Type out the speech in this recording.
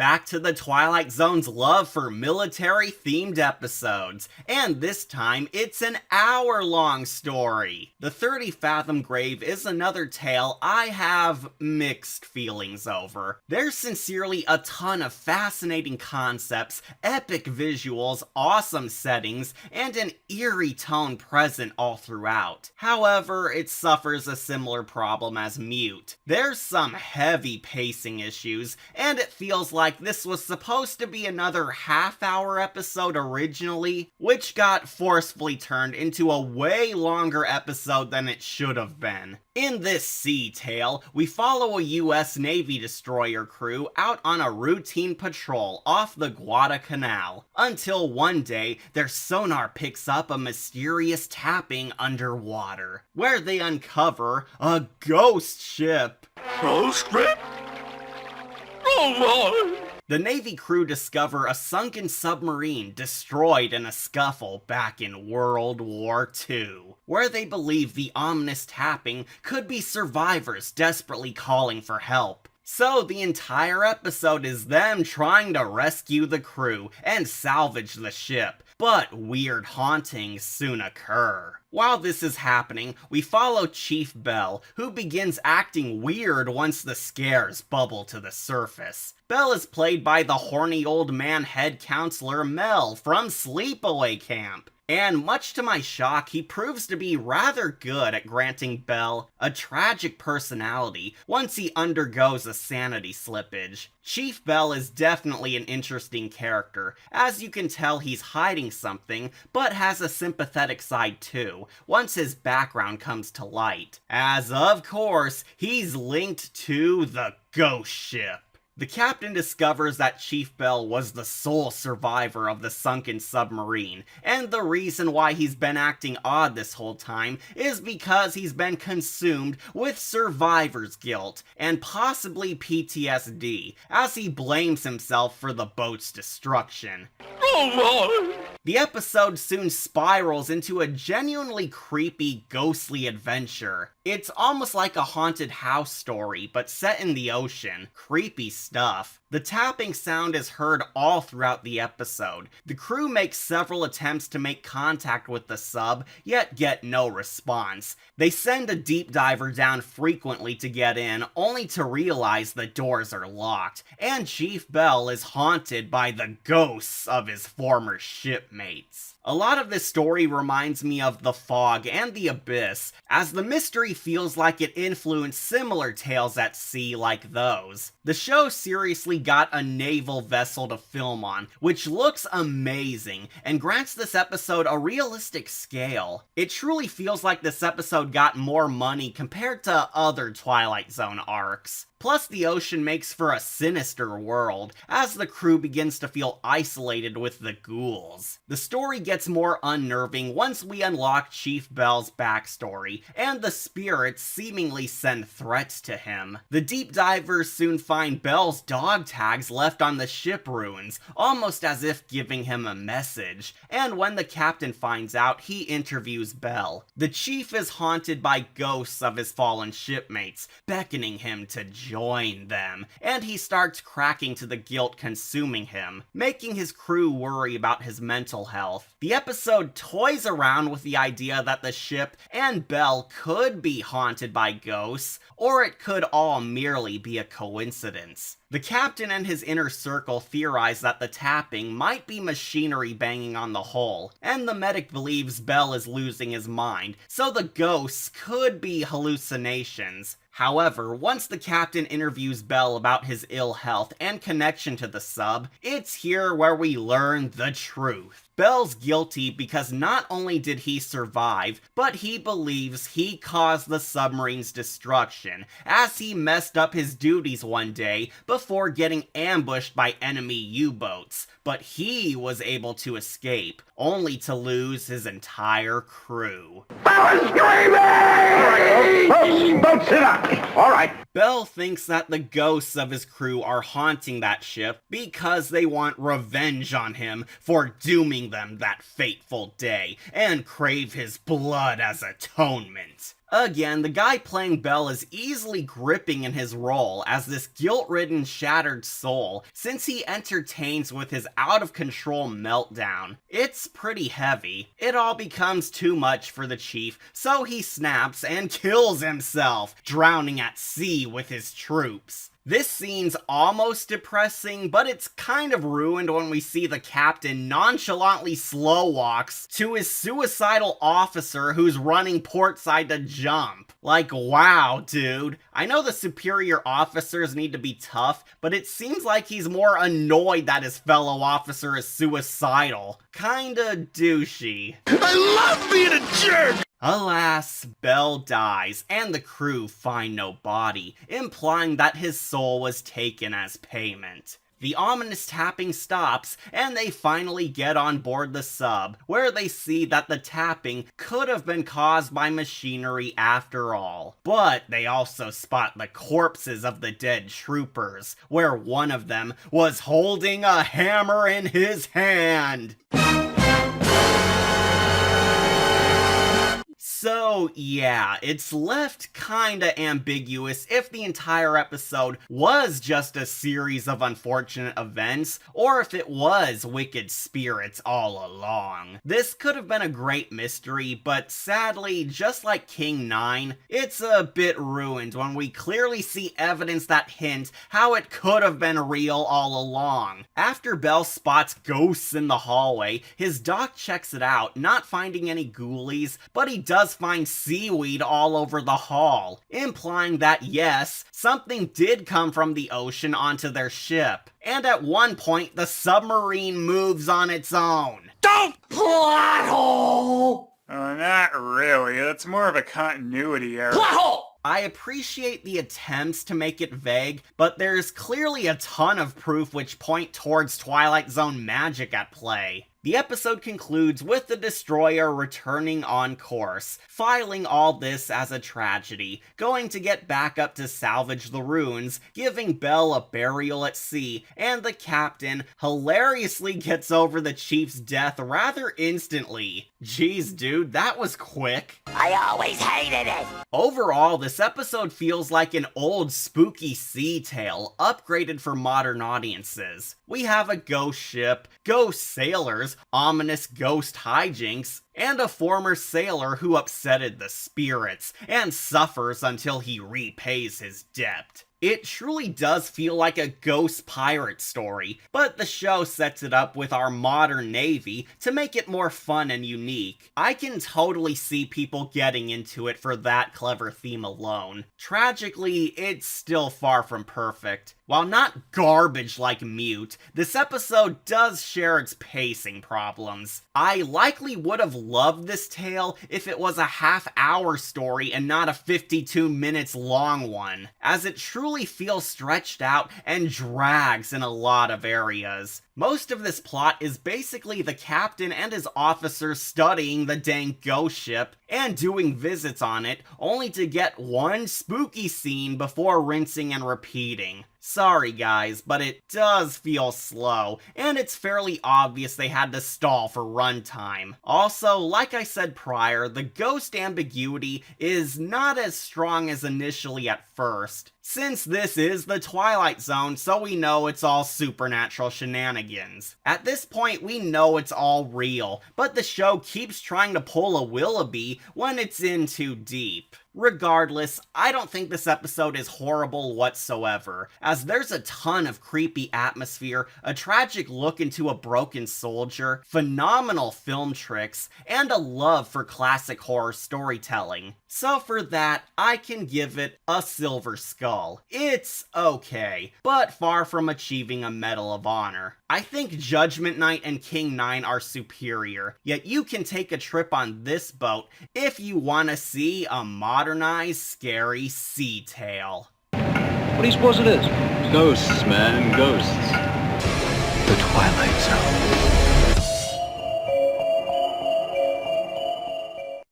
back to the Twilight Zone's love for military-themed episodes, and this time it's an hour-long story. The 30-Fathom Grave is another tale I have mixed feelings over. There's sincerely a ton of fascinating concepts, epic visuals, awesome settings, and an eerie tone present all throughout. However, it suffers a similar problem as Mute. There's some heavy pacing issues, and it feels like this was supposed to be another half-hour episode originally, which got forcefully turned into a way longer episode than it should have been. In this sea tale, we follow a US Navy destroyer crew out on a routine patrol off the Guadalcanal, until one day their sonar picks up a mysterious tapping underwater, where they uncover a ghost ship. Ghost ship? Oh my! The Navy crew discover a sunken submarine destroyed in a scuffle back in World War II, where they believe the ominous tapping could be survivors desperately calling for help. So the entire episode is them trying to rescue the crew and salvage the ship, but weird hauntings soon occur. While this is happening, we follow Chief Bell, who begins acting weird once the scares bubble to the surface. Bell is played by the horny old man head counselor Mel from Sleepaway Camp. And much to my shock, he proves to be rather good at granting Bell a tragic personality once he undergoes a sanity slippage. Chief Bell is definitely an interesting character, as you can tell he's hiding something, but has a sympathetic side too, once his background comes to light. As of course, he's linked to the ghost ship. The captain discovers that Chief Bell was the sole survivor of the sunken submarine, and the reason why he's been acting odd this whole time is because he's been consumed with survivor's guilt, and possibly PTSD, as he blames himself for the boat's destruction. Oh my! The episode soon spirals into a genuinely creepy, ghostly adventure. It's almost like a haunted house story, but set in the ocean. Creepy stuff. The tapping sound is heard all throughout the episode. The crew makes several attempts to make contact with the sub, yet get no response. They send a deep diver down frequently to get in, only to realize the doors are locked, and Chief Bell is haunted by the ghosts of his former shipmates. A lot of this story reminds me of The Fog and The Abyss, as the mystery feels like it influenced similar tales at sea like those. The show seriously got a naval vessel to film on, which looks amazing, and grants this episode a realistic scale. It truly feels like this episode got more money compared to other Twilight Zone arcs. Plus, the ocean makes for a sinister world, as the crew begins to feel isolated with the ghouls. The story gets more unnerving once we unlock Chief Bell's backstory, and the spirits seemingly send threats to him. The deep divers soon find Bell's dog tags left on the ship ruins, almost as if giving him a message, and when the captain finds out, he interviews Bell. The chief is haunted by ghosts of his fallen shipmates, beckoning him to join them, and he starts cracking to the guilt consuming him, making his crew worry about his mental health. The episode toys around with the idea that the ship and Bell could be haunted by ghosts, or it could all merely be a coincidence. The captain and his inner circle theorize that the tapping might be machinery banging on the hull, and the medic believes Bell is losing his mind, so the ghosts could be hallucinations. However, once the captain interviews Bell about his ill health and connection to the sub, it's here where we learn the truth. Bell's guilty because not only did he survive, but he believes he caused the submarine's destruction, as he messed up his duties one day before getting ambushed by enemy U-boats, but he was able to escape, only to lose his entire crew. I was screaming! All right, folks, sit up. All right. Bell thinks that the ghosts of his crew are haunting that ship because they want revenge on him for dooming them that fateful day, and crave his blood as atonement. Again, the guy playing Bell is easily gripping in his role as this guilt-ridden, shattered soul, since he entertains with his out-of-control meltdown. It's pretty heavy. It all becomes too much for the chief, so he snaps and kills himself, drowning at sea with his troops. This scene's almost depressing, but it's kind of ruined when we see the captain nonchalantly slow walks to his suicidal officer who's running portside to jump. Like, wow, dude. I know the superior officers need to be tough, but it seems like he's more annoyed that his fellow officer is suicidal. Kinda douchey. I love being a jerk! Alas, Bell dies, and the crew find no body, implying that his soul was taken as payment. The ominous tapping stops, and they finally get on board the sub, where they see that the tapping could have been caused by machinery after all. But they also spot the corpses of the dead troopers, where one of them was holding a hammer in his hand. So yeah, it's left kinda ambiguous if the entire episode was just a series of unfortunate events, or if it was wicked spirits all along. This could have been a great mystery, but sadly, just like King 9, it's a bit ruined when we clearly see evidence that hint how it could have been real all along. After Bell spots ghosts in the hallway, his doc checks it out, not finding any ghoulies, but he does find seaweed all over the hall, implying that yes, something did come from the ocean onto their ship. And at one point, the submarine moves on its own. Don't plot hole! Not really. That's more of a continuity error. Plot hole! I appreciate the attempts to make it vague, but there's clearly a ton of proof which point towards Twilight Zone magic at play. The episode concludes with the destroyer returning on course, filing all this as a tragedy, going to get back up to salvage the ruins, giving Bell a burial at sea, and the captain hilariously gets over the chief's death rather instantly. Jeez, dude, that was quick. I always hated it! Overall, this episode feels like an old spooky sea tale, upgraded for modern audiences. We have a ghost ship, ghost sailors, ominous ghost hijinks, and a former sailor who upsetted the spirits, and suffers until he repays his debt. It truly does feel like a ghost pirate story, but the show sets it up with our modern navy to make it more fun and unique. I can totally see people getting into it for that clever theme alone. Tragically, it's still far from perfect. While not garbage like Mute, this episode does share its pacing problems. I likely would have loved this tale if it was a half-hour story and not a 52 minutes long one, as it truly feels stretched out and drags in a lot of areas. Most of this plot is basically the captain and his officers studying the dang ghost ship and doing visits on it, only to get one spooky scene before rinsing and repeating. Sorry guys, but it does feel slow, and it's fairly obvious they had to stall for runtime. Also, like I said prior, the ghost ambiguity is not as strong as initially at first, since this is the Twilight Zone, so we know it's all supernatural shenanigans. At this point, we know it's all real, but the show keeps trying to pull a Willoughby when it's in too deep. Regardless, I don't think this episode is horrible whatsoever, as there's a ton of creepy atmosphere, a tragic look into a broken soldier, phenomenal film tricks, and a love for classic horror storytelling. So for that, I can give it a Silver Skull. It's okay, but far from achieving a Medal of Honor. I think Judgment Night and King 9 are superior, yet you can take a trip on this boat if you want to see a modernized, scary sea tale. What do you suppose it is? Ghosts, man, ghosts. The Twilight Zone.